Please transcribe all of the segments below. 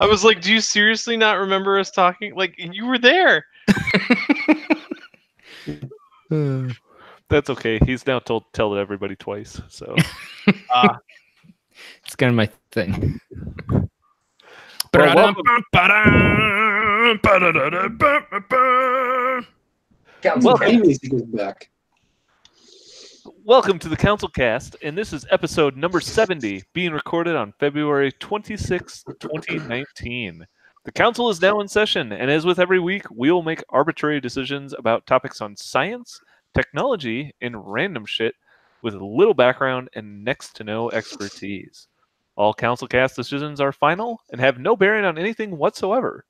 I was like, do you seriously not remember us talking? Like, you were there. That's okay. He's now tell everybody twice. So It's kind of my thing. Well, Council music is back. welcome to the CouncilCast, and this is episode number 70, being recorded on February 26, 2019. The council is now in session, and as with every week, we will make arbitrary decisions about topics on science, technology, and random shit with little background and next to no expertise. All CouncilCast decisions are final and have no bearing on anything whatsoever.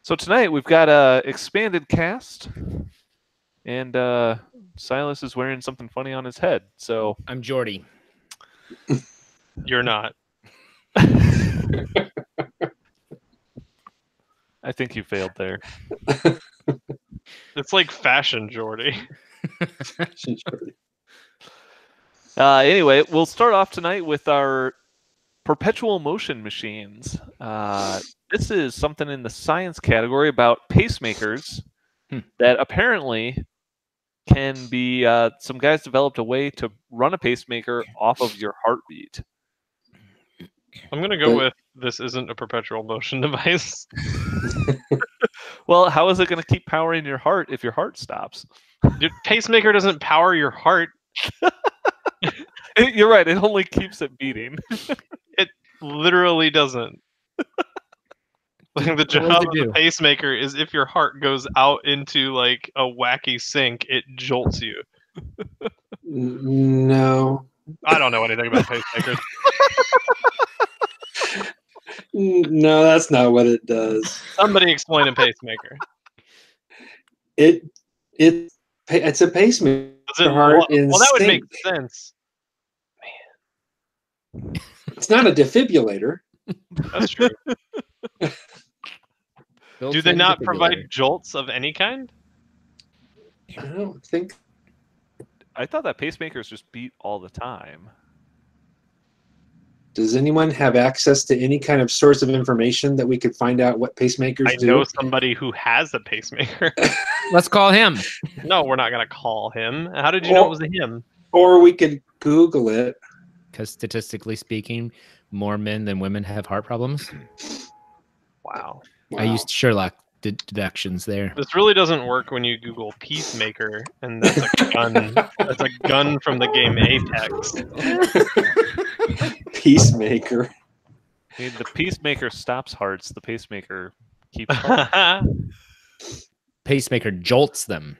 So tonight we've got a expanded cast, and Silas is wearing something funny on his head. So I'm Jordy. You're not. I think you failed there. It's like fashion, Jordy. Anyway, we'll start off tonight with our perpetual motion machines. This is something in the science category about pacemakers that apparently can be, some guys developed a way to run a pacemaker off of your heartbeat. I'm going to go with this isn't a perpetual motion device. Well, how is it going to keep powering your heart if your heart stops? Your pacemaker doesn't power your heart. You're right. It only keeps it beating. It literally doesn't. Like, the job of the pacemaker is if your heart goes out into like a wacky sink, it jolts you. No. I don't know anything about pacemakers. No, that's not what it does. Somebody explain a pacemaker. It's a pacemaker. Well, that would make sense. Man. It's not a defibrillator. That's true. Do they not provide jolts of any kind? I don't think. I thought that pacemakers just beat all the time. Does anyone have access to any kind of source of information that we could find out what pacemakers do? I know somebody who has a pacemaker. Let's call him. No, we're not going to call him. How did you know it was a him? Or we could Google it. Because statistically speaking, more men than women have heart problems. Wow. I used Sherlock deductions there. This really doesn't work when you Google peacemaker, and that's a gun. That's a gun from the game Apex. Peacemaker. I mean, the peacemaker stops hearts. The pacemaker keeps hearts. Pacemaker jolts them.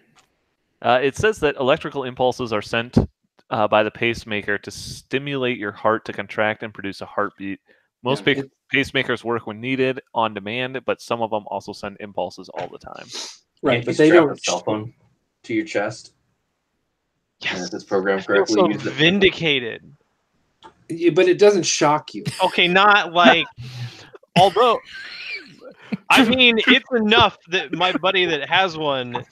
It says that electrical impulses are sent by the pacemaker to stimulate your heart to contract and produce a heartbeat. Most pacemakers work when needed, on demand, but some of them also send impulses all the time. Right, but they don't. A cell phone to your chest. Yes, if it's programmed correctly. So vindicated. Yeah, but it doesn't shock you. Okay, not like. Although, I mean, it's enough that my buddy that has one,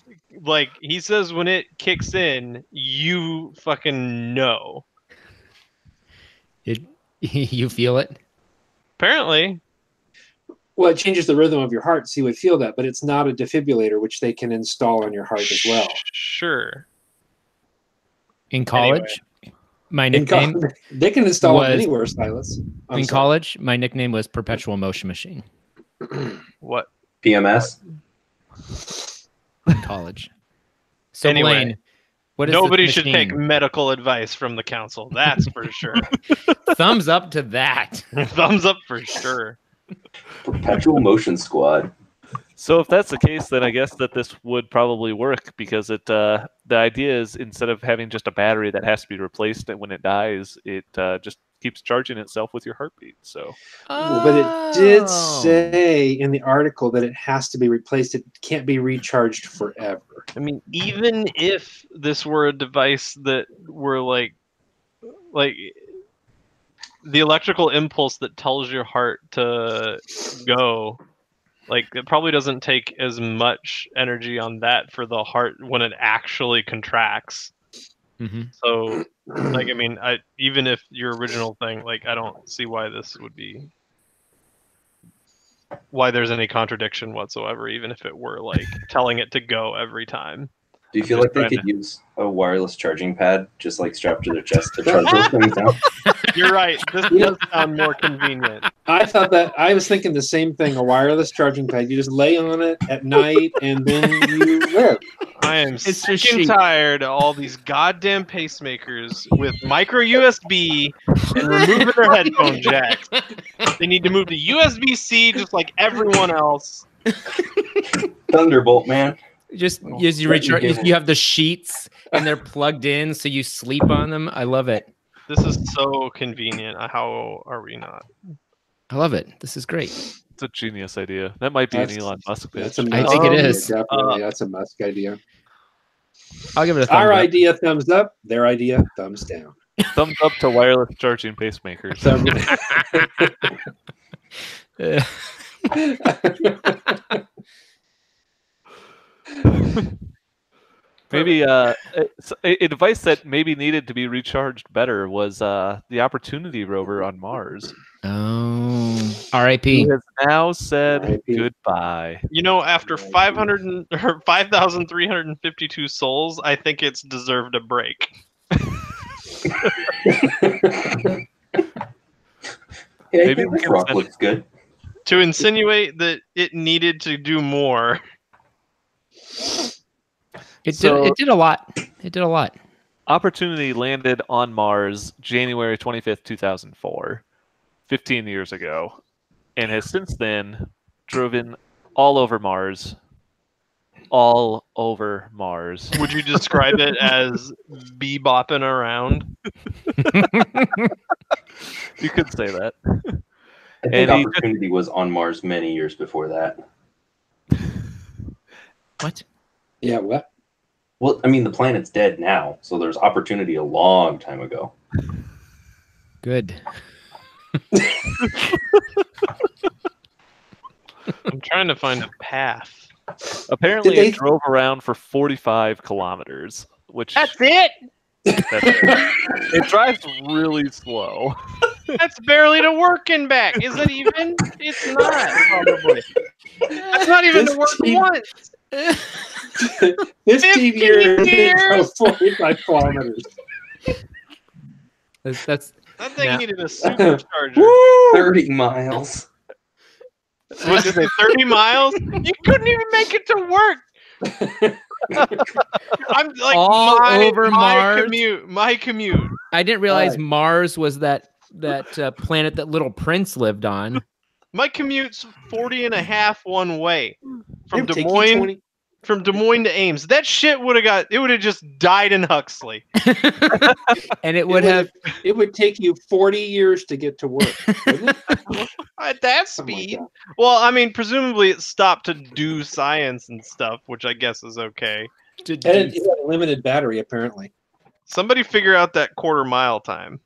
like, he says when it kicks in, you fucking know. You feel it? Apparently. Well, it changes the rhythm of your heart, so you would feel that, but it's not a defibrillator, which they can install on your heart as well. Sure. In college, my nickname... they can install it anywhere, Silas. In college, my nickname was Perpetual Motion Machine. What? PMS? In college. So anyway, Blaine, what is nobody should take medical advice from the council. That's for sure. Thumbs up to that. Thumbs up for sure. Perpetual Motion Squad. So if that's the case, then I guess that this would probably work because it. The idea is instead of having just a battery that has to be replaced when it dies, it just keeps charging itself with your heartbeat. So, but it did say in the article that it has to be replaced. It can't be recharged forever. I mean, even if this were a device that were like the electrical impulse that tells your heart to go, like, it probably doesn't take as much energy on that for the heart when it actually contracts. Mm-hmm. So, like, I mean, even if your original thing, like, I don't see why this would be why there's any contradiction whatsoever, even if it were like telling it to go every time. Do you feel Just like they trying could use a wireless charging pad just like strapped to their chest to charge those things down? You're right. This does sound more convenient. I was thinking the same thing. A wireless charging pad. You just lay on it at night, and then you live. I am It's sick just and sheep. tired of all these goddamn pacemakers with micro USB and removing their headphone jacks. They need to move to USB-C just like everyone else. Thunderbolt, man. Just Oh, as you let me recharge, give you have the sheets and they're plugged in, so you sleep on them. I love it. This is so convenient. How are we not? I love it. This is great. It's a genius idea. That might be an That's- Elon Musk That's pitch. a I Musk think it idea, is. Definitely, that's a Musk idea. I'll give it a thumbs Our up. idea, thumbs up. Their idea, thumbs down. Thumbs up to wireless charging pacemakers. Maybe a device that maybe needed to be recharged better was the Opportunity rover on Mars. Oh, R.I.P. He has now said R.I.P. goodbye. You know, after Right. 5,352 souls, I think it's deserved a break. Yeah, Maybe we this can rock send- looks good. To insinuate that it needed to do more. It So- did a lot. It did a lot. Opportunity landed on Mars January 25th, 2004, 15 years ago, and has since then driven all over Mars. All over Mars. Would you describe it as bebopping around? You could say that. I think And he- Opportunity was on Mars many years before that. What? Yeah, what? Well, I mean, the planet's dead now, so there's Opportunity a long time ago. Good. I'm trying to find a path. Apparently, Did they- it drove around for 45 kilometers, which That's it. it drives really slow. That's barely to work and back. Is it even? It's not. Probably. That's not even This to work team- once. This 15 team here years? drove 45 kilometers. That's That thing Now- needed a supercharger. 30 miles. What did they? 30 miles? You couldn't even make it to work. I'm like All my, over my Mars? commute. My commute. I didn't realize Right. Mars was that planet that Little Prince lived on. My commute's 40 and a half one way from It'd Des take you Moines. 20 From Des Moines to Ames. That shit would have just died in Huxley. And it would have It would take you 40 years to get to work. Wouldn't it? At that Something like speed. that. Well, I mean, presumably it stopped to do science and stuff, which I guess is okay. to And it had a limited battery, apparently. Somebody figure out that quarter mile time.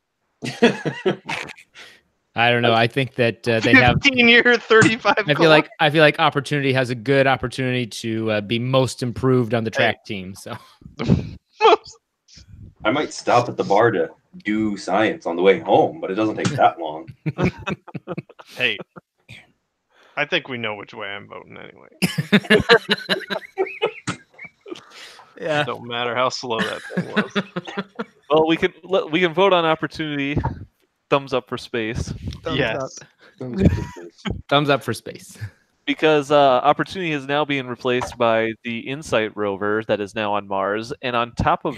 I don't know. I think that they have 15-year, 35. I feel like Opportunity has a good opportunity to be most improved on the track team. So I might stop at the bar to do science on the way home, but it doesn't take that long. Hey, I think we know which way I'm voting anyway. yeah. Don't matter how slow that thing was. Well, we can vote on Opportunity. Thumbs up for space. Yes. Thumbs up for space. Because Opportunity is now being replaced by the InSight rover that is now on Mars. And on top of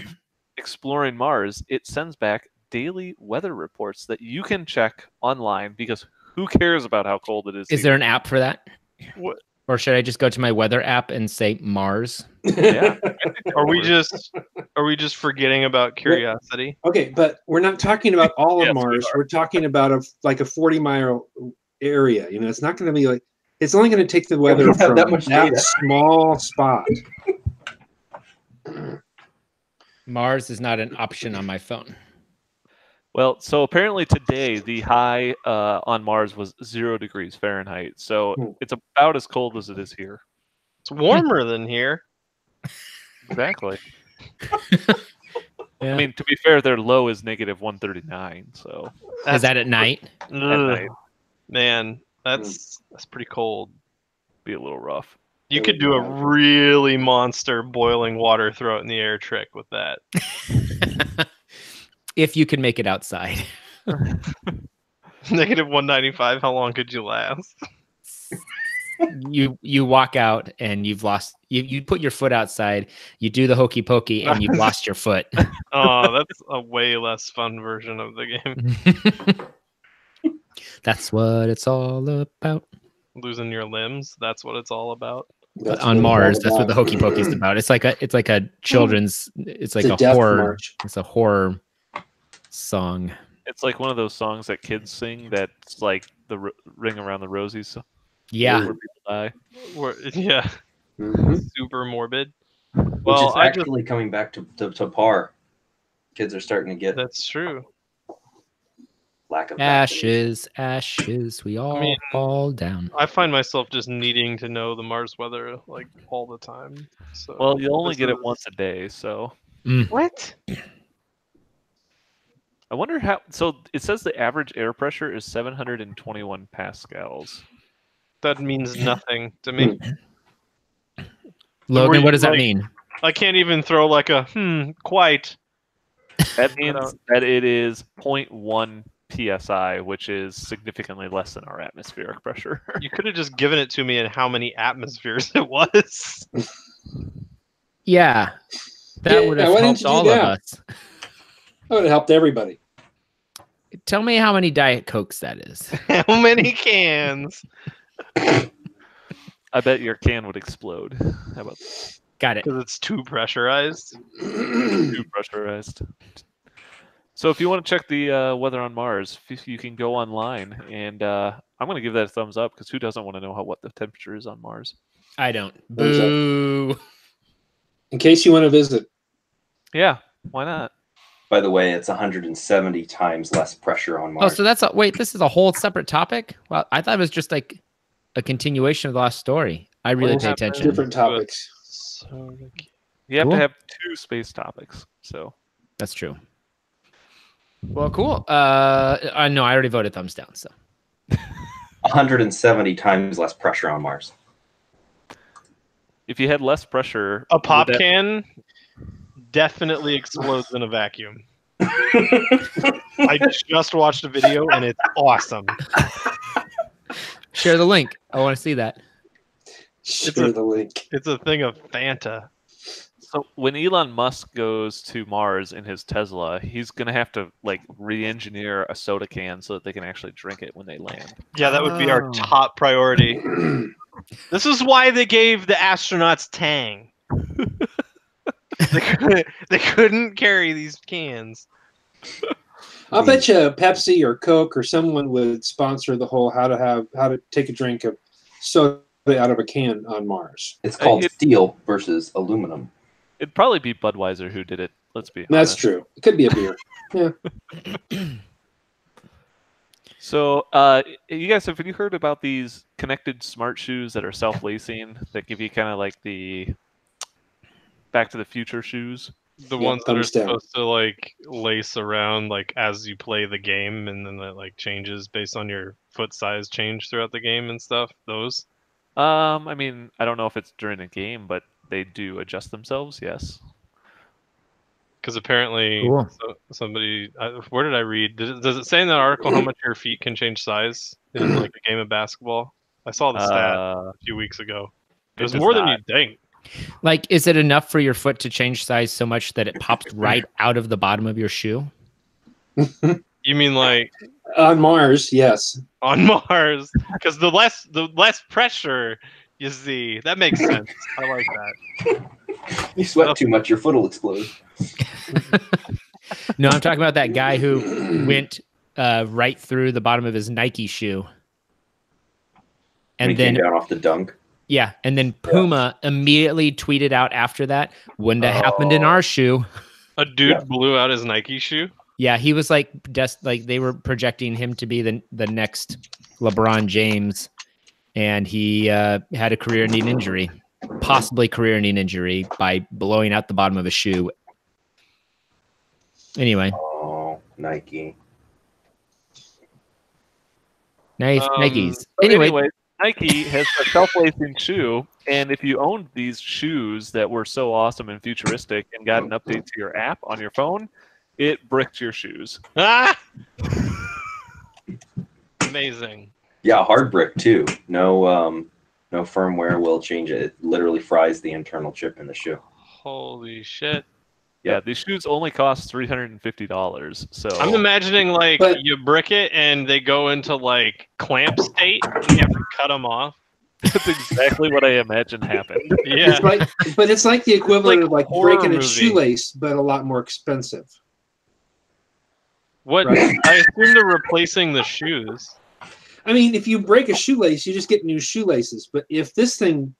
exploring Mars, it sends back daily weather reports that you can check online because who cares about how cold it is? Is there an app for that? What? Or should I just go to my weather app and say Mars? Yeah. Are we just forgetting about curiosity? Okay, but we're not talking about all of Yes, we Mars. We're talking about a 40-mile area. You know, it's not going to be like it's only going to take the weather don't have from that much data. small spot. Mars is not an option on my phone. Well, so apparently today the high on Mars was 0 degrees Fahrenheit. So it's about as cold as it is here. It's warmer than here. Exactly. Yeah. I mean, to be fair, their low is -139. So Is that at night? Ugh. night. Man, That's pretty cold. Be a little rough. You It could would do be a rough. really monster boiling water, throw it in the air trick with that. If you can make it outside. Negative 195. How long could you last? You walk out and you've lost. You put your foot outside. You do the hokey pokey and you've lost your foot. Oh, that's a way less fun version of the game. That's what it's all about. Losing your limbs. That's what it's all about. That's On what it's all Mars, that's what the about. hokey pokey is about. It's like a children's. It's like It's a a death horror. march. It's a horror song. It's like one of those songs that kids sing. That's like the Ring Around the Rosie song. Yeah. Where people die. Yeah, Mhm. super morbid. Which Well, is actually coming back to par. Kids are starting to get That's true. lack of vaccination. Ashes, we all mean, fall down. I find myself just needing to know the Mars weather like all the time. So Well, you only this get it is- once a day, so What? I wonder how. So it says the average air pressure is 721 pascals. That means nothing to me. Logan, you, what does that like- mean? I can't even throw like a quite. That means that it is 0.1 psi, which is significantly less than our atmospheric pressure. You could have just given it to me and how many atmospheres it was. Yeah, that Yeah, would have why didn't helped you do all that? of us. That would have helped everybody. Tell me how many Diet Cokes that is. How many cans? I bet your can would explode. How about Got it. Because it's too pressurized. too pressurized? So if you want to check the weather on Mars, you can go online, and I'm going to give that a thumbs up because who doesn't want to know what the temperature is on Mars? I don't. Thumbs up. Boo. In case you want to visit. Yeah, why not? By the way, it's 170 times less pressure on Oh, Mars. so that's wait. This is a whole separate topic. Well, I thought it was just like a continuation of the last story. I really What pay happened? attention. Different topics. So, You have Cool. to have 2 space topics. So That's true. Well, cool. No, I already voted thumbs down. So 170 times less pressure on Mars. if you had less pressure, a pop would that- can definitely explodes in a vacuum. I just watched a video and it's awesome. share the link. I want to see that. Share the link. It's a thing of Fanta. So when Elon Musk goes to Mars in his Tesla, he's gonna have to like re-engineer a soda can so that they can actually drink it when they land. Yeah, that would be our Oh. top priority. This is why they gave the astronauts Tang. They couldn't carry these cans. I'll bet you Pepsi or Coke or someone would sponsor the whole how to take a drink of soda out of a can on Mars. It's called It- steel versus aluminum. It'd probably be Budweiser who did it. Let's be honest. That's true. It could be a beer. So, you guys, have you heard about these connected smart shoes that are self-lacing that give you kind of like the Back to the Future shoes? The Yeah, ones that are thumbs down. supposed to like lace around like as you play the game, and then that like changes based on your foot size change throughout the game and stuff. Those. I mean, I don't know if it's during a game, but they do adjust themselves. Yes. Because apparently, Cool. somebody, where did I read? Does it say in that article how much your feet can change size in like a game of basketball? I saw the stat a few weeks ago. It was does more than not. you'd think. Like, is it enough for your foot to change size so much that it pops right out of the bottom of your shoe? You mean like On Mars, yes. on Mars? Because the less pressure, you see, that makes sense. I like that. You sweat too much, your foot will explode. No, I'm talking about that guy who went right through the bottom of his Nike shoe. And And he came then, down off the dunk. yeah, and then Puma immediately tweeted out after that, wouldn't have happened in our shoe. A dude Yeah. blew out his Nike shoe. Yeah, he was like, just like they were projecting him to be the next LeBron James, and he had a career-ending injury, possibly career-ending injury by blowing out the bottom of a shoe. Anyway, Oh, Nike. Nice Nikes. But Anyway, Nike has a self-lacing shoe, and if you owned these shoes that were so awesome and futuristic and got an update to your app on your phone, it bricked your shoes. Ah! Amazing. Yeah, hard brick too. No firmware will change it. It literally fries the internal chip in the shoe. Holy shit. Yeah, these shoes only cost $350. So I'm imagining like But- you brick it and they go into like clamp state and you have to cut them off. that's exactly what I imagine happened. Yeah. It's like the equivalent like of like horror breaking a movie. shoelace, but a lot more expensive. What? Right. I assume they're replacing the shoes. I mean, if you break a shoelace, you just get new shoelaces. But if this thing,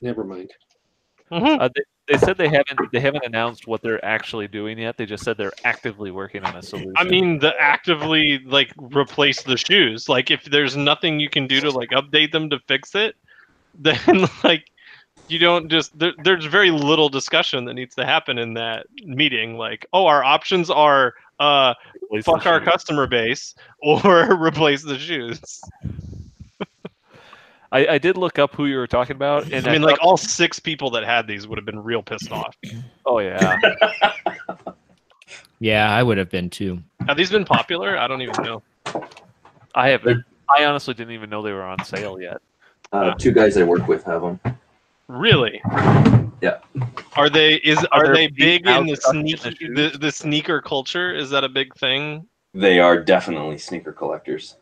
never mind. They said they haven't announced what they're actually doing yet. They just said they're actively working on a solution. I mean, the actively like replace the shoes. Like, if there's nothing you can do to like update them to fix it, then like you don't just. There's very little discussion that needs to happen in that meeting. Like, oh, our options are Replace fuck the our shoes. customer base or replace the shoes. I did look up who you were talking about, and I mean, like all 6 people that had these would have been real pissed off. oh yeah, yeah, I would have been too. Have these been popular? I don't even know. I honestly didn't even know they were on sale yet. 2 guys I work with have them. Really? Yeah. Are they there big feet in the out in the sneak shoes? the sneaker culture? Is that a big thing? They are definitely sneaker collectors.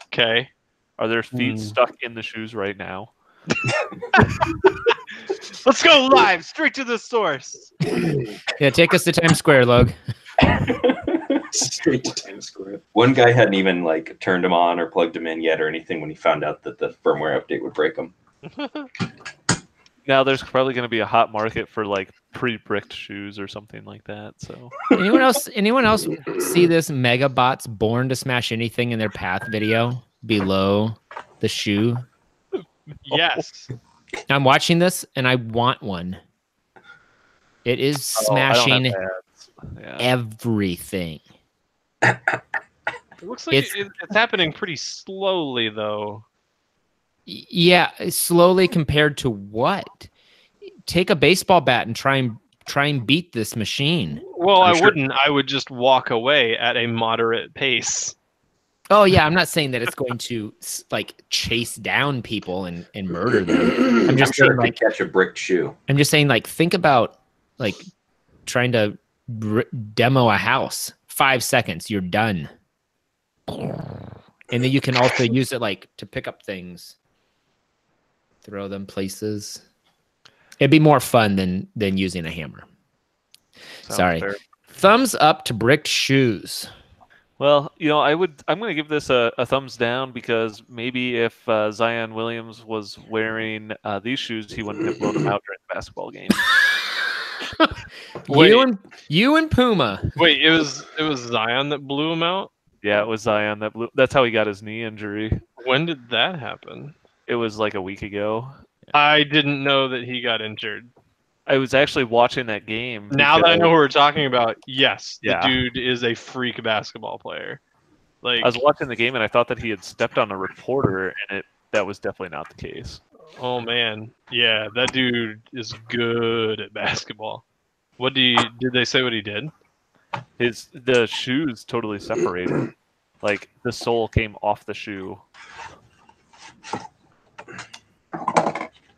Okay. Are their feet stuck in the shoes right now? Let's go live, straight to the source. Yeah, take us to Times Square, Log. Straight to Times Square. One guy hadn't even like turned them on or plugged them in yet or anything when he found out that the firmware update would break them. Now there's probably going to be a hot market for like pre-bricked shoes or something like that. So Anyone else see this Megabots Born to Smash Anything in their path video below the shoe? Yes. I'm watching this and I want one. It is smashing yeah. everything. It looks like it's happening pretty slowly, though. Yeah, slowly compared to what? Take a baseball bat and try and beat this machine. Well, I'm I sure- wouldn't. I would just walk away at a moderate pace. Oh yeah, I'm not saying that it's going to like chase down people and murder them. I'm just sure saying it like could catch a bricked shoe. I'm just saying like think about like trying to demo a house. 5 seconds, you're done. And then you can also use it like to pick up things, throw them places. It'd be more fun than using a hammer. Sounds Sorry. fair. Thumbs up to bricked shoes. Well, I'm going to give this a thumbs down because maybe if Zion Williams was wearing these shoes, he wouldn't have blown them out during the basketball game. You and Puma. Wait, it was Zion that blew him out? Yeah, it was Zion that blew. That's how he got his knee injury. When did that happen? It was like a week ago. I didn't know that he got injured. I was actually watching that game. Now that I because know who we're talking about, yes, Yeah. the dude is a freak basketball player. Like, I was watching the game and I thought that he had stepped on a reporter, and that was definitely not the case. oh man, yeah, that dude is good at basketball. Did they say what he did? The shoes totally separated. Like the sole came off the shoe.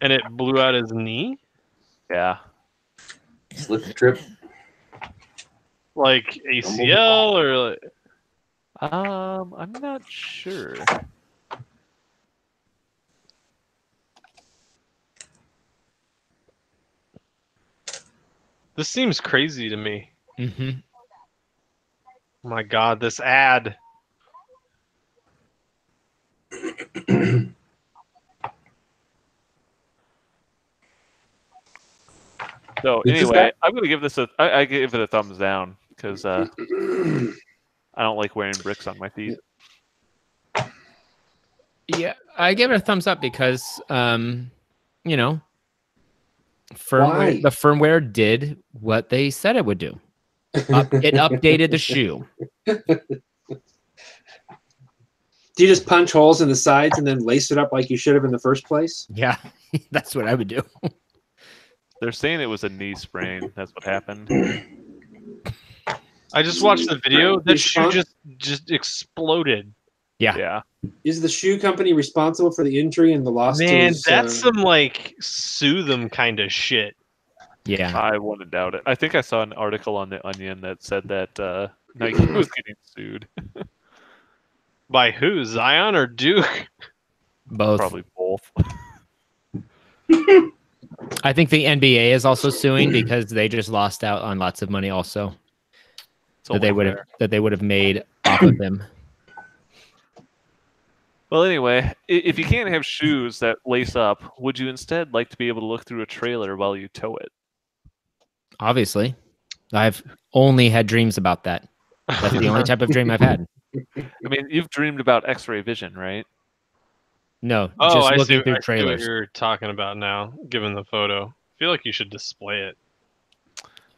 And it blew out his knee? Yeah. Slip the trip. Like ACL or like... I'm not sure. This seems crazy to me. Mm-hmm. Oh my god, this ad. So Is this anyway, guy- I'm gonna give this I give it a thumbs down because I don't like wearing bricks on my feet. Yeah, I give it a thumbs up because, Why? the firmware did what they said it would do. It updated the shoe. Did Do you just punch holes in the sides and then lace it up like you should have in the first place? Yeah, that's what I would do. They're saying it was a knee sprain. That's what happened. I just watched the video. That shoe Respons- just exploded. Yeah. Is the shoe company responsible for the injury and the loss to Man, his, that's some like sue them kind of shit. Yeah. I wouldn't doubt it. I think I saw an article on The Onion that said that Nike was getting sued. By who? Zion or Duke? Both. Probably both. I think the NBA is also suing because they just lost out on lots of money also It's that they only would fair. have made off of him. Well, anyway, if you can't have shoes that lace up, would you instead like to be able to look through a trailer while you tow it? Obviously, I've only had dreams about that. That's the only type of dream I've had. I mean, you've dreamed about X-ray vision, right? No, Oh, just I looking see through what trailers. you're talking about now, given the photo. I feel like you should display it.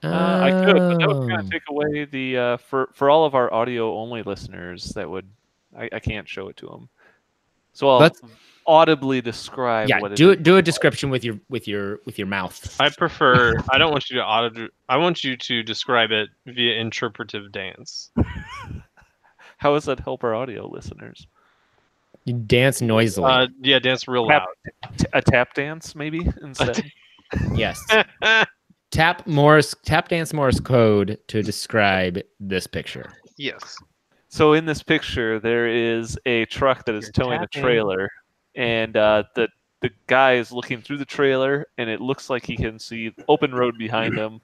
I could, but that would kind Oh. of take away the for all of our audio only listeners. That would I can't show it to them. So I'll Let's- audibly describe Yeah, what it do is. it. Do a description with your mouth. I prefer. I don't want you to I want you to describe it via interpretive dance. How does that help our audio listeners? You dance noisily. Yeah, dance real Tap, loud. a tap dance, maybe instead. Yes. Tap dance Morse code to describe this picture. Yes. So in this picture, there is a truck that is towing a trailer, and the guy is looking through the trailer, and it looks like he can see open road behind him,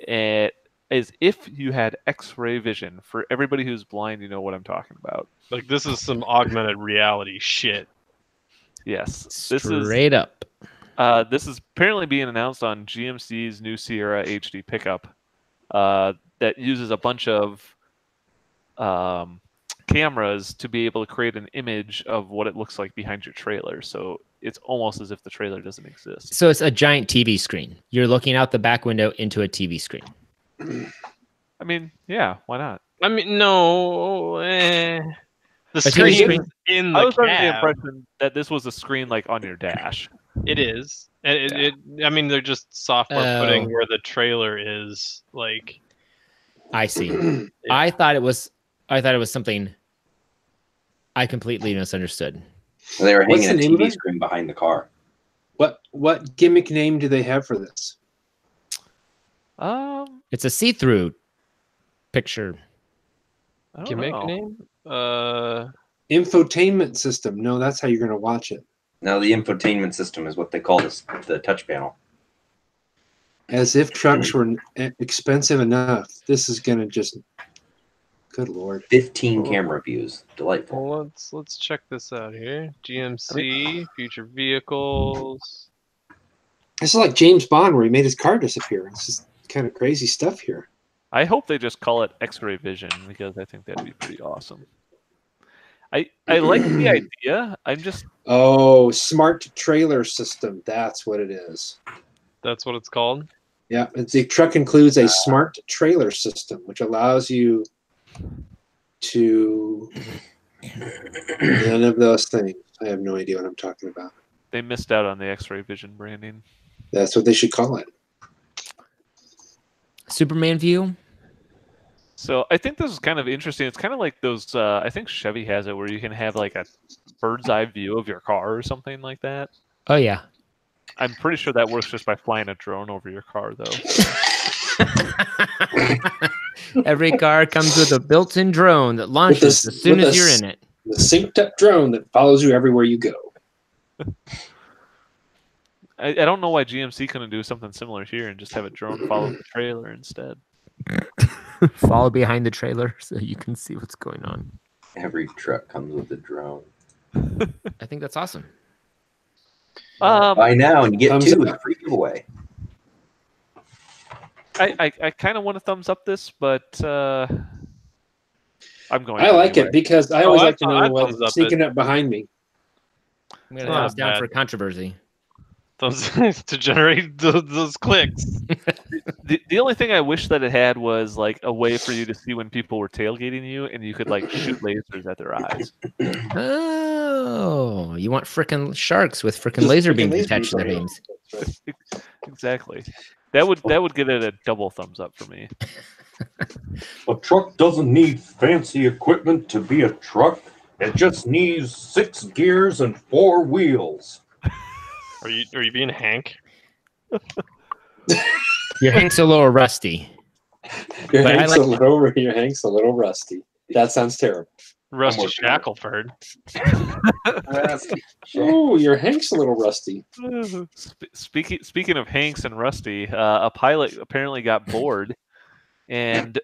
as if you had X-ray vision. For everybody who's blind, you know what I'm talking about. Like this is some augmented reality shit. Yes, Straight up. this is apparently being announced on GMC's new Sierra HD pickup that uses a bunch of cameras to be able to create an image of what it looks like behind your trailer. So it's almost as if the trailer doesn't exist. So it's a giant TV screen. You're looking out the back window into a TV screen. I mean, yeah, why not? I mean, no. The TV screen screen? in the I was under the cab. impression that this was a screen like on your dash. It is. And I mean, they're just software Oh. putting where the trailer is. Like, I see. I thought it was something I completely misunderstood. They were What's hanging a the name of TV it? screen behind the car. What gimmick name do they have for this? It's a see-through picture. I don't gimmick know. name? Infotainment system. No, that's how you're going to watch it. Now the infotainment system is what they call this, the touch panel. As if trucks were expensive enough. This is going to just... Good Lord. 15 camera views. Delightful. Well, let's check this out here. GMC, future vehicles. This is like James Bond where he made his car disappear. It's just kind of crazy stuff here. I hope they just call it X-ray vision because I think that'd be pretty awesome. I like the idea. I'm just Oh, smart trailer system. That's what it is. That's what it's called. Yeah, the truck includes a smart trailer system, which allows you to none of those things. I have no idea what I'm talking about. they missed out on the X-ray vision branding. That's what they should call it. Superman view. So I think this is kind of interesting. It's kind of like those. I think Chevy has it where you can have like a bird's eye view of your car or something like that. Oh yeah. I'm pretty sure that works just by flying a drone over your car, though. Every car comes with a built-in drone that launches as soon as you're in it. The synced up drone that follows you everywhere you go. I don't know why GMC couldn't do something similar here and just have a drone follow the trailer instead. Follow behind the trailer so you can see what's going on. Every truck comes with a drone. I think that's awesome. Buy now and you get Thumbs two up. with a free giveaway. I kind of want to thumbs up this, but I'm going. I to like anyway. it because I always I like to thought know I'd thumbs up what's sneaking up behind me. I'm gonna Not thumbs down bad. for controversy. to generate those clicks. The only thing I wish that it had was like a way for you to see when people were tailgating you, and you could like shoot lasers at their eyes. Oh, you want frickin' sharks with frickin' Just laser frickin' beams laser attached to their beams. beams. Exactly. That would get it a double thumbs up for me. A truck doesn't need fancy equipment to be a truck. It just needs 6 gears and 4 wheels. Are you being Hank? Your Hank's a little rusty. Your But I Hank's, like- your Hank's a little rusty. That sounds terrible. Rusty working on it. Shackelford. Ooh, your Hank's a little rusty. Speaking of Hanks and Rusty, a pilot apparently got bored and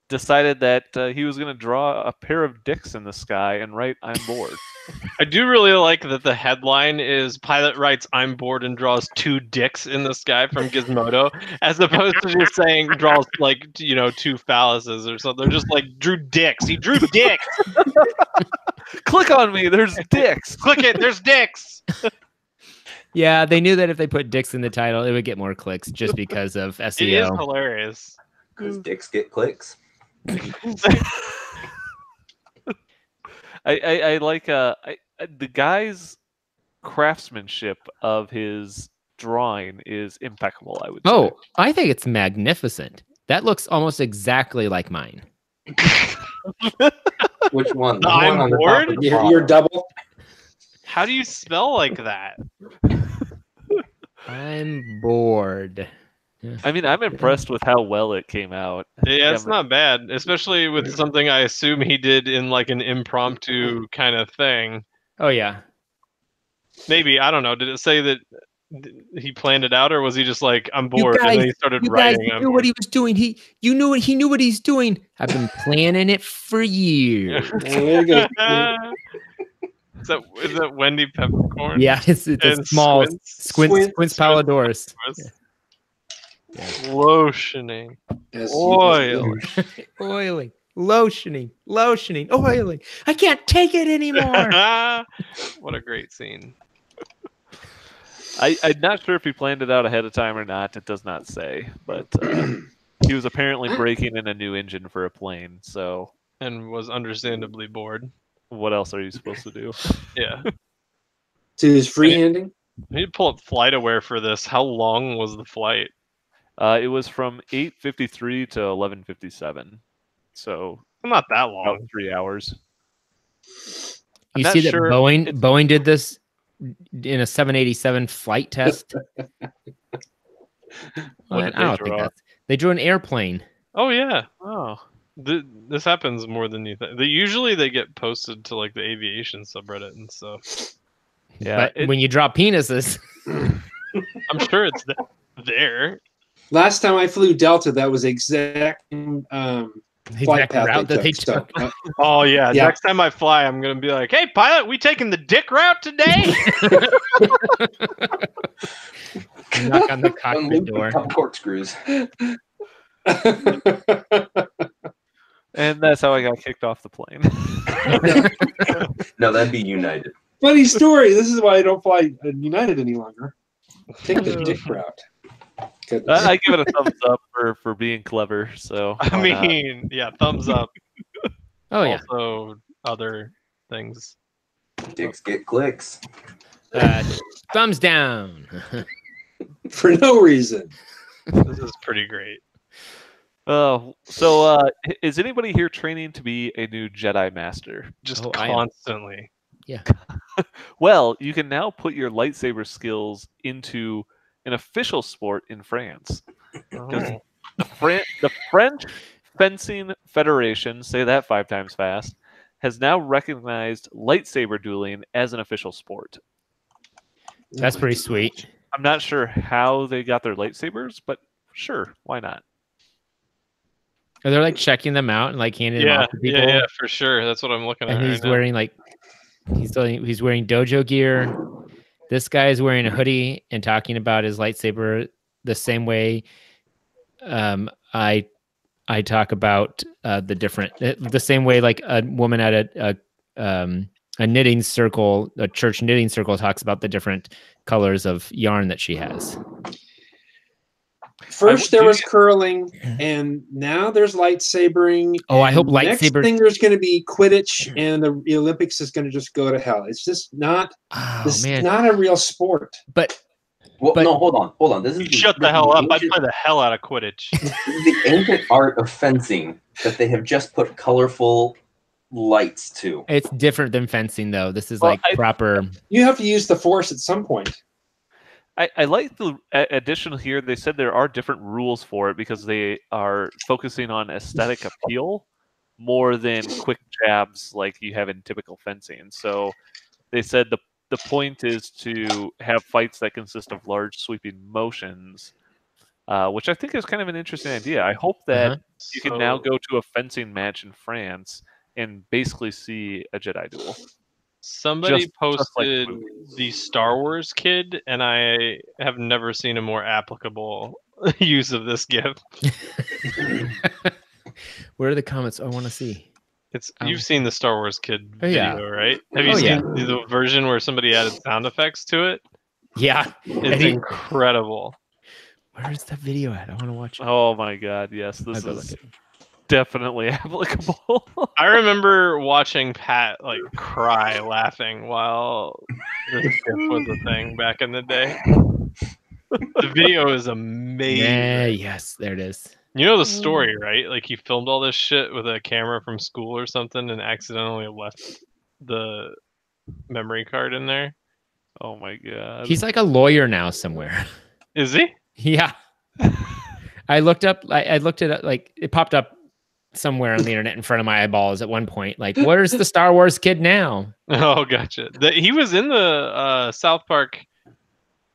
decided that he was going to draw a pair of dicks in the sky and write "I'm bored." I do really like that the headline is pilot writes "I'm bored" and draws 2 dicks in the sky from Gizmodo, as opposed to just saying draws like 2 phalluses or something. They're just like drew dicks. He drew dicks. Click on me. There's dicks. Click it. There's dicks. Yeah, they knew that if they put dicks in the title, it would get more clicks just because of It is SEO. hilarious. Because dicks get clicks. I like the guy's craftsmanship of his drawing is impeccable. I would say. Oh, I think it's magnificent. That looks almost exactly like mine. Which one? The I'm one on the top bored? of the You're double. How do you spell like that? I'm bored. I mean, I'm impressed with how well it came out. Yeah, it's not bad, especially with something I assume he did in like an impromptu kind of thing. Oh yeah. Maybe, I don't know. Did it say that he planned it out, or was he just like, I'm bored, and then he started You guys writing? I'm knew what bored? he was doing. He knew what he's doing. I've been planning it for years. There you go. Is that Wendy Peppercorn? Yeah, it's a And small Squints? Squints Palidorus. Lotioning. Yes, Oil. Oiling, lotioning, oiling. I can't take it anymore. What a great scene. I'm not sure if he planned it out ahead of time or not. It does not say, but he was apparently breaking in a new engine for a plane. So And was understandably bored. what else are you supposed to do? Yeah. To his freehanding. I need to pull up FlightAware for this. How long was the flight? It was from 8:53 to 11:57, so Not that about long. 3 hours. You not see that sure Boeing did this in a 787 flight test. What I did they don't think draw? that's. They drew an airplane. Oh, yeah. Oh, This happens more than you think. Usually they get posted to like the aviation subreddit and stuff. yeah. But when you drop penises, I'm sure it's there. Last time I flew Delta, that was exact flight exact path route that they So, took. Oh yeah. Yeah. Next time I fly, I'm gonna be like, "Hey, pilot, we taking the dick route today?" Knock on the cockpit door. Corkscrews. and that's how I got kicked off the plane. No, that'd be United. Funny story. This is why I don't fly United any longer. Take the dick route. Goodness. I give it a thumbs up for being clever. So I why not? mean, yeah, thumbs up. Oh yeah. Also, other things. Dicks get clicks. Thumbs down. For no reason. This is pretty great. So is anybody here training to be a new Jedi Master? Just Oh, I am. constantly. Well, you can now put your lightsaber skills into an official sport in France. Oh. The French Fencing Federation, say that 5 times fast, has now recognized lightsaber dueling as an official sport. That's pretty sweet. I'm not sure how they got their lightsabers, but sure, why not? They're like checking them out and like handing them Yeah, off to people. yeah, for sure. That's what I'm looking at. And right he's now. wearing like he's wearing dojo gear. This guy is wearing a hoodie and talking about his lightsaber the same way I talk about the same way like a woman at a knitting circle, a church knitting circle, talks about the different colors of yarn that she has. First there was curling, and now there's lightsabering. Oh, I hope Next lightsaber. thing there's going to be Quidditch, and the Olympics is going to just go to hell. It's just not. This is not a real sport. But no, hold on. This is Shut the hell up! I'd play the hell out of Quidditch. This is the ancient art of fencing that they have just put colorful lights to. It's different than fencing, though. This is like proper. You have to use the Force at some point. I like the addition here. They said there are different rules for it because they are focusing on aesthetic appeal more than quick jabs like you have in typical fencing. So they said the point is to have fights that consist of large sweeping motions, which I think is kind of an interesting idea. I hope that you can now go to a fencing match in France and basically see a Jedi duel. Somebody posted the Star Wars kid, and I have never seen a more applicable use of this GIF. Where are the comments? I want to see. You've seen the Star Wars kid video, right? Have you seen the version where somebody added sound effects to it? Yeah. It's incredible. Where is that video at? I want to watch it. Oh my god, yes. This is definitely applicable. I remember watching Pat cry laughing while this GIF was a thing back in the day. The video is amazing. Yeah, yes, there it is. You know the story, right? Like he filmed all this shit with a camera from school or something and accidentally left the memory card in there. Oh my god. He's like a lawyer now somewhere. Is he? Yeah. I looked it up, like it popped up somewhere on the internet in front of my eyeballs at one point. Like, where's the Star Wars kid now? Oh, gotcha. He was in the South Park.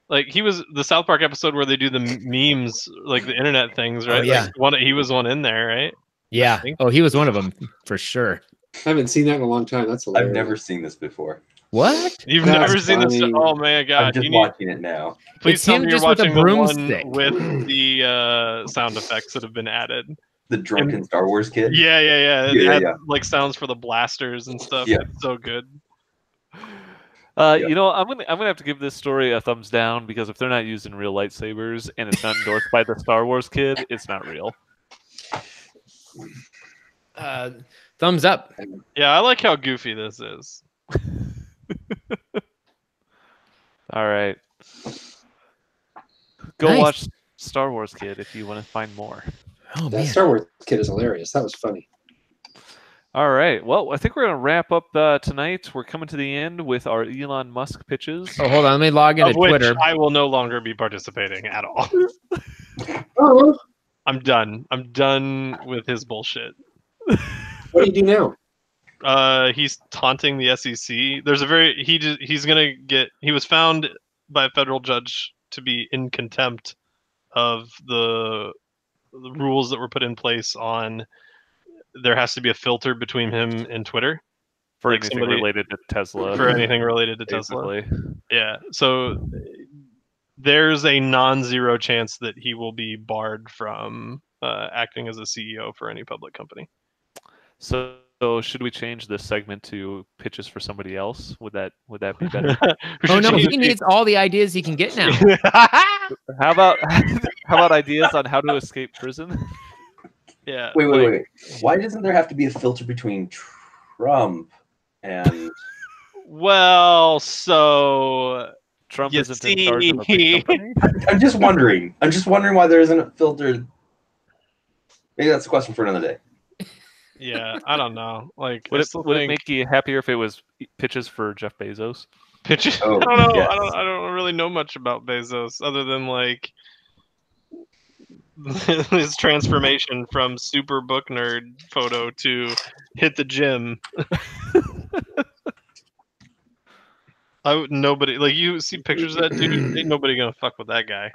Like he was the South Park episode where they do the memes, like the internet things, right? Oh, yeah. Like he was one in there, right? Yeah. Oh, he was one of them for sure. I haven't seen that in a long time. That's hilarious. I've never seen this before. What? You've never seen this? Oh man, God! I'm just watching it now. Please tell me you're watching the one with the sound effects that have been added. The drunken Star Wars kid. Yeah. Yeah. Like sounds for the blasters and stuff. Yeah. It's so good. You know, I'm gonna have to give this story a thumbs down because if they're not using real lightsabers and it's not endorsed by the Star Wars kid, it's not real. Thumbs up. Yeah, I like how goofy this is. All right. Go watch Star Wars Kid if you want to find more. Oh, that man. Star Wars kid is hilarious. That was funny. All right. Well, I think we're going to wrap up tonight. We're coming to the end with our Elon Musk pitches. Oh, hold on. Let me log into Twitter. I will no longer be participating at all. Oh, I'm done. I'm done with his bullshit. what do you do now? He's taunting the SEC. There's he was found by a federal judge to be in contempt of the rules that were put in place on there has to be a filter between him and Twitter for anything related to Tesla. For anything related to Tesla. Yeah. So there's a non-zero chance that he will be barred from acting as a CEO for any public company. So should we change this segment to pitches for somebody else? Would that be better? Oh no, he needs all the ideas he can get now. How about ideas on how to escape prison? Yeah. Wait. Why doesn't there have to be a filter between Trump and? Well, so Trump isn't in charge of a big company? I'm just wondering why there isn't a filter. Maybe that's a question for another day. Yeah, I don't know. Like, would it make you happier if it was pitches for Jeff Bezos? Pitches? Oh, I don't know. yes. I don't really know much about Bezos other than like his transformation from super book nerd photo to hit the gym. Nobody like you see pictures of that dude. Ain't nobody gonna fuck with that guy.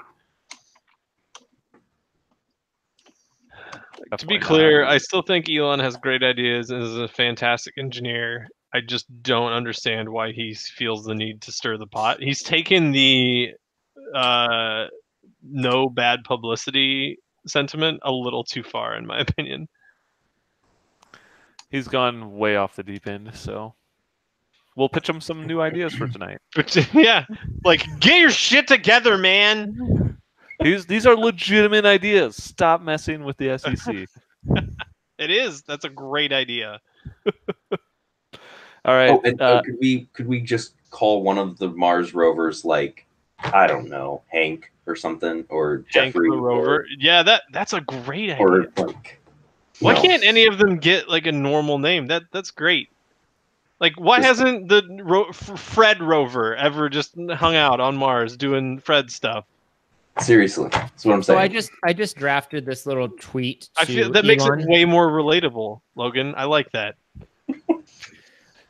To be clear, I still think Elon has great ideas and is a fantastic engineer. I just don't understand why he feels the need to stir the pot. He's taken the no bad publicity sentiment a little too far, in my opinion. He's gone way off the deep end, so We'll pitch them some new ideas for tonight. But, yeah, like get your shit together, man. These are legitimate ideas. Stop messing with the SEC. It is. That's a great idea. All right. Oh, and could we just call one of the Mars rovers like, I don't know, Hank or something, or Hank Jeffrey the Rover. Yeah, that's a great idea. or like. Why no. can't any of them get like a normal name? That's great. Like, why hasn't the Fred Rover ever just hung out on Mars doing Fred stuff? Seriously, that's what I'm saying. So I just drafted this little tweet. I feel that makes it way more relatable, Logan. I like that.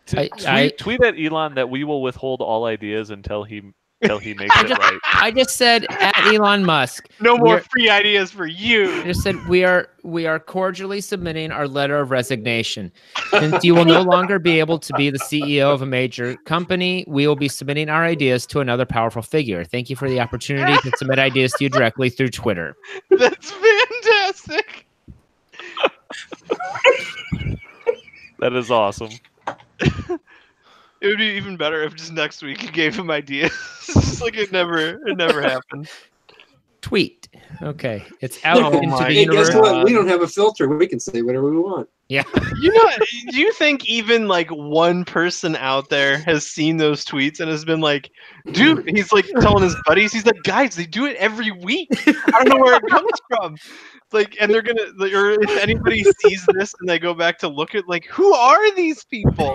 Tweet at Elon that we will withhold all ideas until he makes it right. I just said at Elon Musk. No more free ideas for you. I just said we are cordially submitting our letter of resignation. Since you will no longer be able to be the CEO of a major company, we will be submitting our ideas to another powerful figure. Thank you for the opportunity to submit ideas to you directly through Twitter. That's fantastic. That is awesome. It would be even better if just next week you gave him ideas. Just like it never happened. Tweet. Okay. It's out into the Hey, universe. guess what? We don't have a filter. We can say whatever we want. Yeah. You know, do you think even like one person out there has seen those tweets and has been like, dude, he's like telling his buddies, he's like, guys, they do it every week. I don't know where it comes from. Like, and they're gonna, or if anybody sees this and they go back to look at, like, who are these people?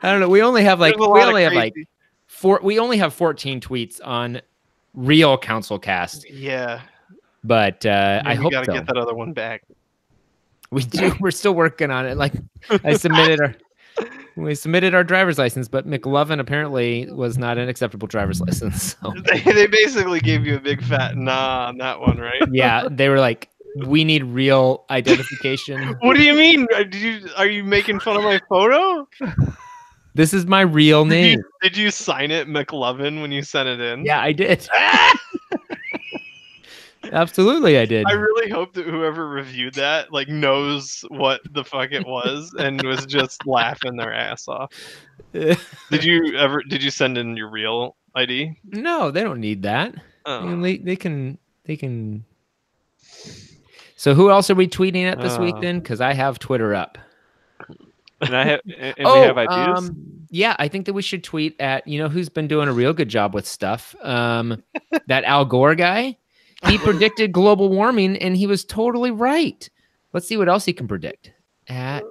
I don't know. We only have like There's a lot of crazy- we only have 14 tweets on real CouncilCast. Yeah. But I hope gotta so. get that other one back. We do. We're still working on it. Like we submitted our driver's license, but McLovin apparently was not an acceptable driver's license. So. They basically gave you a big fat nah on that one, right? Yeah, they were like, we need real identification. What do you mean? Are you making fun of my photo? This is my real name. Did you sign it McLovin when you sent it in? Yeah, I did. Absolutely, I did. I really hope that whoever reviewed that like knows what the fuck it was and was just laughing their ass off. Did you send in your real ID? No, they don't need that. Oh. I mean, they can. So who else are we tweeting at this week then? Because I have Twitter up. And we have ideas. Yeah, I think that we should tweet at who's been doing a real good job with stuff. That Al Gore guy. He predicted global warming, and he was totally right. Let's see what else he can predict. At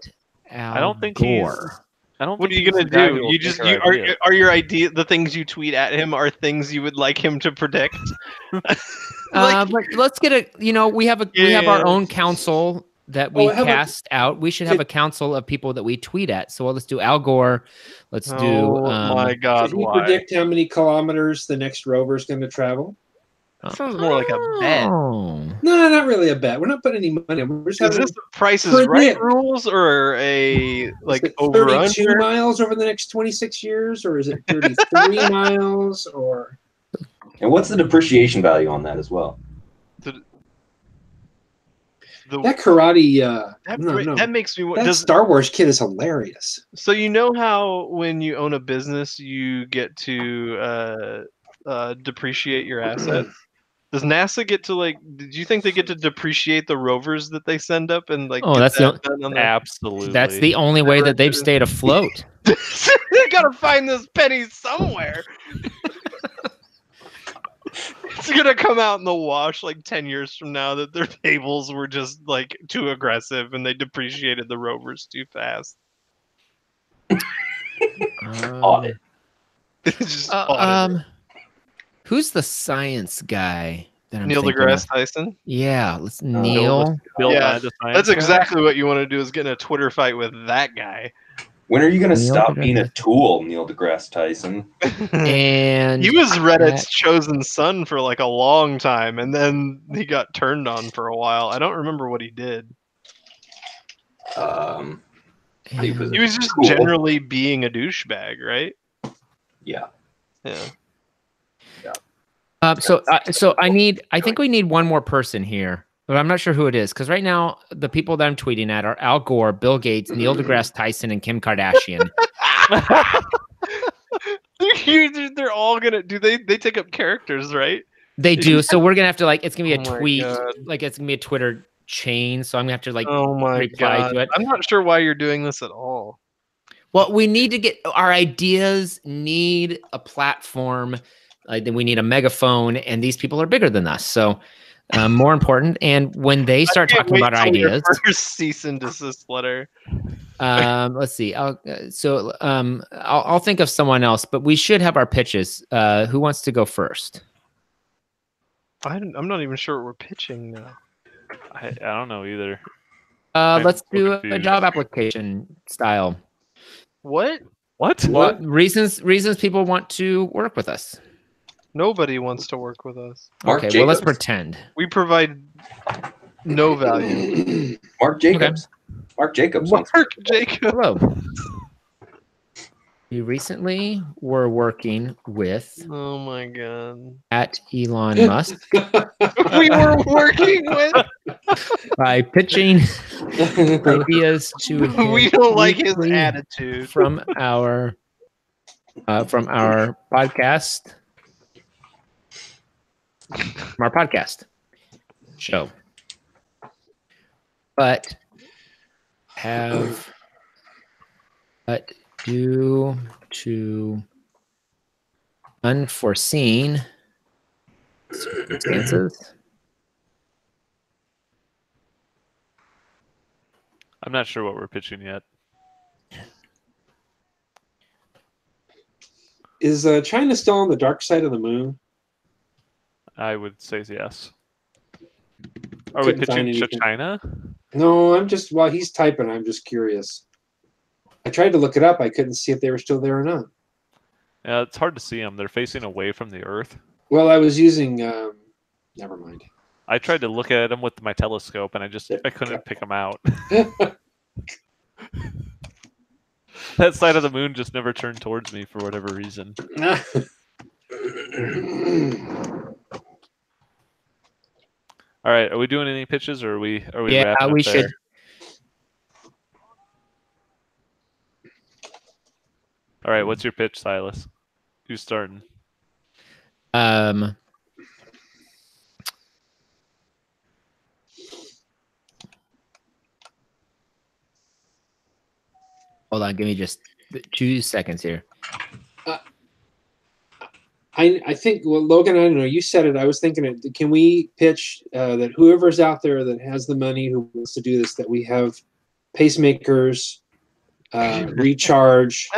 Al I don't think Gore. What are you gonna do? Are your idea the things you tweet at him are things you would like him to predict? But let's get we have our own council that we cast out. We should have a council of people that we tweet at. So let's do Al Gore. Let's do. Oh my God! Can you predict how many kilometers the next rover is going to travel? That sounds more like a bet. Oh. No, not really a bet. We're not putting any money. We're just Is having this the Price is Right rules or a like over 32 under? miles over the next 26 years, or is it 33 miles? Or And what's the depreciation value on that as well? that karate? That makes me. That Star Wars kid is hilarious. So you know how when you own a business, you get to depreciate your assets. Does NASA get to did you think they get to depreciate the rovers that they send up and that's absolutely. That's the only way that they've stayed afloat. They gotta find those pennies somewhere. It's gonna come out in the wash 10 years from now that their tables were just too aggressive and they depreciated the rovers too fast. Audit. Just audit. Who's the science guy that I'm Neil thinking deGrasse of? Tyson? Yeah, let's Neil. Yeah, that's exactly what you want to do is get in a Twitter fight with that guy. When are you going to Neil stop deGrasse being a tool, Neil deGrasse Tyson? And he was Reddit's chosen son for a long time, and then he got turned on for a while. I don't remember what he did. He was just generally being a douchebag, right? Yeah. Yeah. So I think we need one more person here, but I'm not sure who it is because right now the people that I'm tweeting at are Al Gore, Bill Gates, Neil deGrasse Tyson, and Kim Kardashian. They're all gonna do. They take up characters, right? They do. So we're gonna have to it's gonna be a Oh my tweet, God. it's gonna be a Twitter chain. So I'm gonna have to Oh my reply God. to it. I'm not sure why you're doing this at all. Well, we need to get our ideas need a platform. Then we need a megaphone, and these people are bigger than us. So more important. And when they start Can't talking wait about our till your ideas, first cease and desist letter. let's see. I'll think of someone else, but we should have our pitches. Who wants to go first? I'm not even sure what we're pitching now. I don't know either. Let's so do a confused. job application style. What? What? Well, reasons people want to work with us. Nobody wants to work with us. Mark Okay, well, let's Jacobs. pretend. We provide no value. Mark Jacobs. Mark Jacobs. Mark Jacob. Hello. We recently were working with Oh my God. at Elon Musk We were working with. by pitching ideas to him We don't like his weekly attitude. from our podcast. From our podcast show. But due to unforeseen circumstances, I'm not sure what we're pitching yet. Is China still on the dark side of the moon? I would say yes. Are we Couldn't find pitching to anything. China? No, I'm just while he's typing, I'm just curious. I tried to look it up. I couldn't see if they were still there or not. Yeah, it's hard to see them. They're facing away from the Earth. Well, I was using. Never mind. I tried to look at them with my telescope, and I couldn't pick them out. That side of the moon just never turned towards me for whatever reason. All right, are we doing any pitches, or are we yeah, wrapping up we there? should. All right, what's your pitch, Silas? Who's starting? Hold on, give me just 2 seconds here. I think, well, Logan, I don't know. You said it. I was thinking it. Can we pitch that whoever's out there that has the money who wants to do this, that we have pacemakers, recharge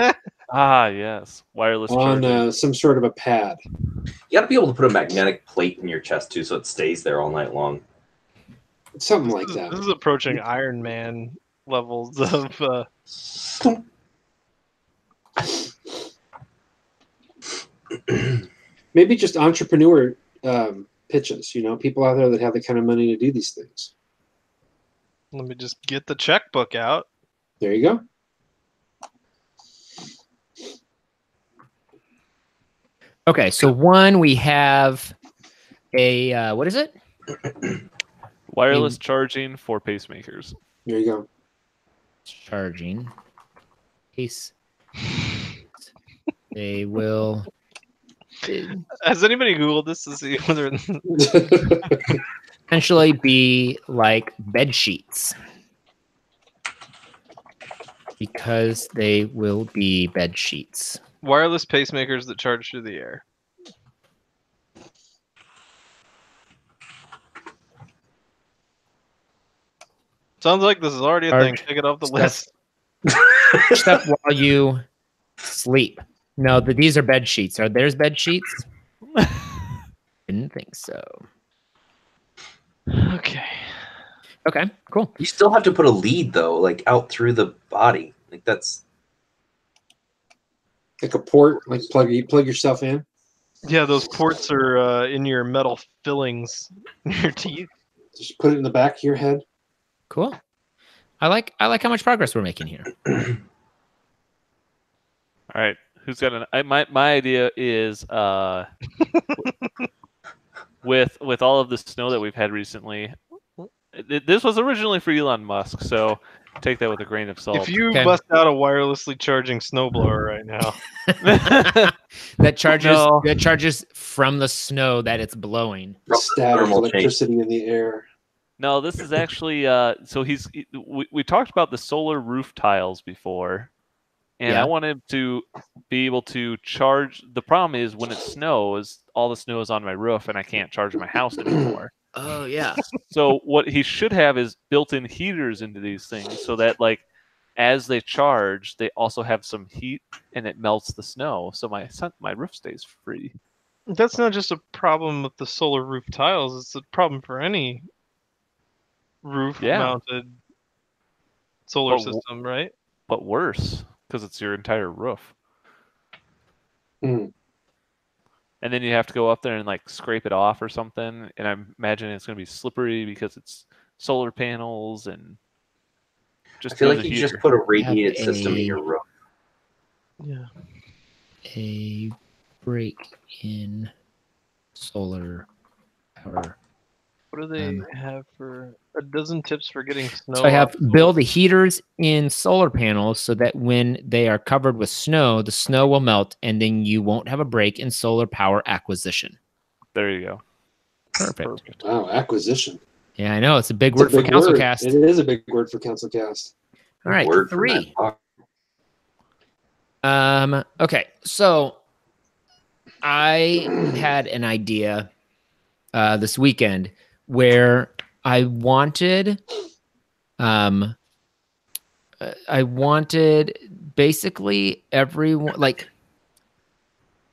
Ah, yes, wireless on charging. some sort of a pad. You got to be able to put a magnetic plate in your chest too, so it stays there all night long. Something like This that. is approaching Iron Man levels of. Maybe just entrepreneur pitches. People out there that have the kind of money to do these things. Let me just get the checkbook out. There you go. Okay, so one, we have a what is it? Wireless charging for pacemakers. There you go. Charging. Case. They will Has anybody Googled this to see whether essentially be like bed sheets. Because they will be bed sheets. wireless pacemakers that charge through the air? Sounds like this is already a thing. Charge Take it off the stuff. list. Stuff while you sleep. No, these are bed sheets. Are theirs bed sheets? Didn't think so. Okay. Okay, cool. You still have to put a lead though, like out through the body. Like that's Like a port, like plug yourself in. Yeah, those ports are in your metal fillings in your teeth. Just put it in the back of your head. Cool. I like how much progress we're making here. All right, who's got my idea is with all of the snow that we've had recently. This was originally for Elon Musk, so take that with a grain of salt. If you Okay. bust out a wirelessly charging snowblower right now, that charges No. that charges from the snow that it's blowing. Static Thermal change. electricity in the air. No, this is actually so we talked about the solar roof tiles before, and Yeah. I want him to be able to charge. The problem is when it snows, all the snow is on my roof, and I can't charge my house anymore. Oh yeah. So what he should have is built-in heaters into these things, so that like as they charge, they also have some heat, and it melts the snow, so my roof stays free. that's not just a problem with the solar roof tiles. It's a problem for any roof-mounted solar But w- system, right? But worse, because it's your entire roof. Hmm. And then you have to go up there and like scrape it off or something. And I'm imagining it's going to be slippery because it's solar panels and just I feel use like a you heater. just put a radiated Have system in a- your roof. Yeah. A break in solar power. What do they have for a dozen tips for getting snow? So I have off- build heaters in solar panels so that when they are covered with snow, the snow will melt and then you won't have a break in solar power acquisition. There you go. Perfect. Wow, acquisition. Yeah, I know. It's a big It's a word for big word. CouncilCast. It is a big word for CouncilCast. All right, Word for 3. that. Okay, so I had an idea this weekend where I wanted basically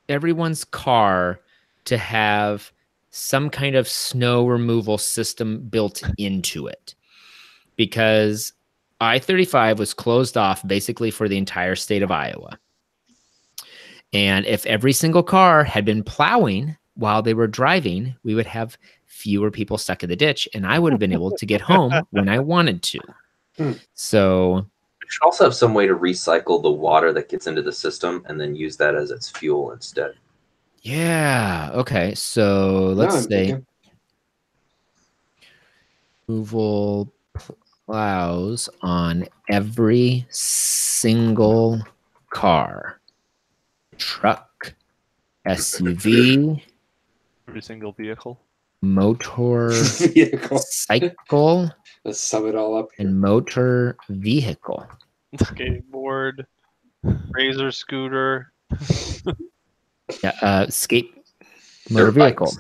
everyone's car to have some kind of snow removal system built into it, because I-35 was closed off basically for the entire state of Iowa. And if every single car had been plowing while they were driving, we would have fewer people stuck in the ditch, and I would have been able to get home when I wanted to. So We should also have some way to recycle the water that gets into the system and then use that as its fuel instead. yeah, okay. So let's Now I'm say thinking. removal plows on every single car, truck, SUV, Every single vehicle. motor Vehicle. cycle, Let's sum it all up here. and motor vehicle. skateboard, razor scooter. Yeah, motor Dirt vehicle, bikes.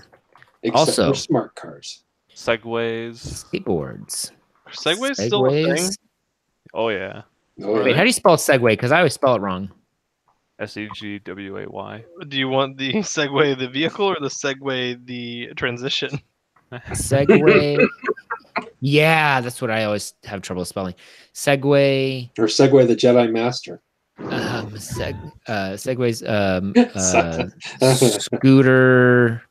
Except also- for smart cars. Segways. skateboards. Segway's still a thing. Segways. Oh yeah. Oh, Wait, how do you spell Segway? Because I always spell it wrong. SEGWAY. Do you want the Segway the vehicle or the Segway the transition? Segway. Yeah, that's what I always have trouble spelling. Segway. Or Segway the Jedi Master. Segways. Sorry. Scooter.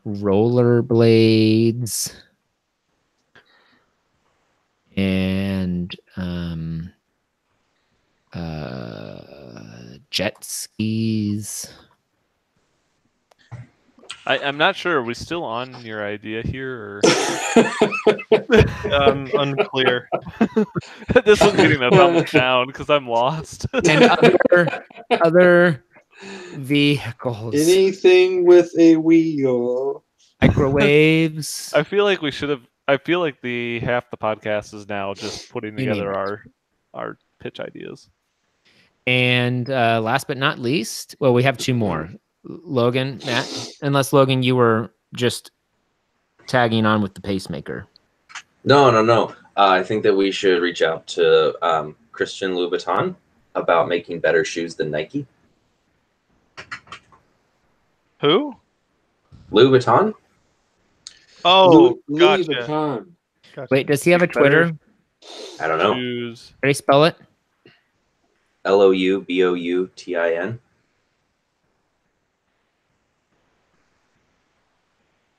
Rollerblades. And jet skis. I'm not sure. Are we still on your idea here? Or... Unclear. This one's getting a thumbs down because I'm lost. And other vehicles. Anything with a wheel. Microwaves. I feel like we should have. I feel like the half the podcast is now just putting You together name our pitch ideas. And last but not least, well, we have 2 more. Logan, Matt, unless Logan, you were just tagging on with the pacemaker. No. I think that we should reach out to Christian Louboutin about making better shoes than Nike. Who? Louboutin? Oh, Louis gotcha. Vuitton. Gotcha. Wait, does he have a Twitter? I don't know. Shoes. How do you spell it? Louboutin.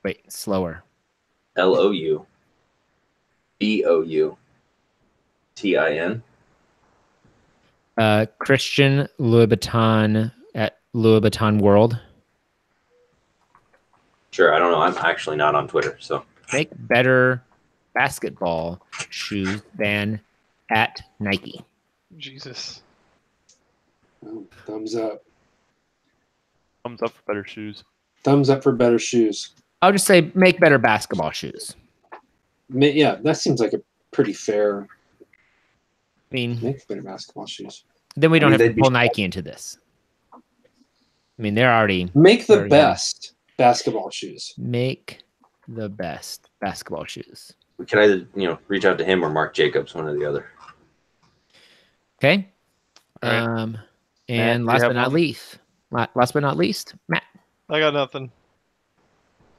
Wait, slower. Louboutin. Christian Louboutin at Louis Vuitton World. Sure, I don't know. I'm actually not on Twitter, so Make better basketball shoes than at Nike? Jesus. Oh, thumbs up. Thumbs up for better shoes. Thumbs up for better shoes. I'll just say make better basketball shoes. Yeah, that seems like a pretty fair. I mean, Make better basketball shoes. then we don't have they'd to be- pull Nike into this. I mean, they're already Make the Very best basketball shoes. make the best basketball shoes. We can either reach out to him or Mark Jacobs, one or the other. Okay. All right. And Matt, do you last but not least, Matt. I got nothing.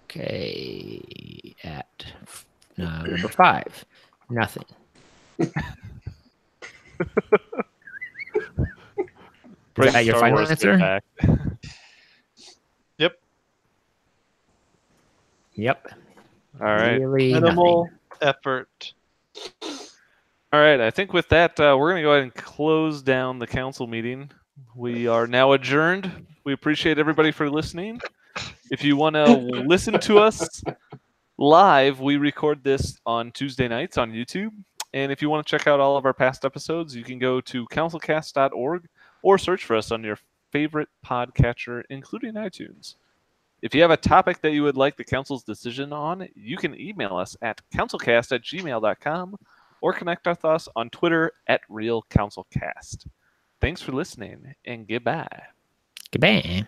Okay. At number 5, nothing. Is that your Star final Wars answer? back. Yep. All right. Really Minimal nothing. effort. All right. I think with that, we're going to go ahead and close down the council meeting. We are now adjourned. We appreciate everybody for listening. If you want to listen to us live, we record this on Tuesday nights on YouTube. And if you want to check out all of our past episodes, you can go to councilcast.org or search for us on your favorite podcatcher, including iTunes. If you have a topic that you would like the council's decision on, you can email us at councilcast@gmail.com or connect with us on Twitter @RealCouncilCast. Thanks for listening, and goodbye. Goodbye.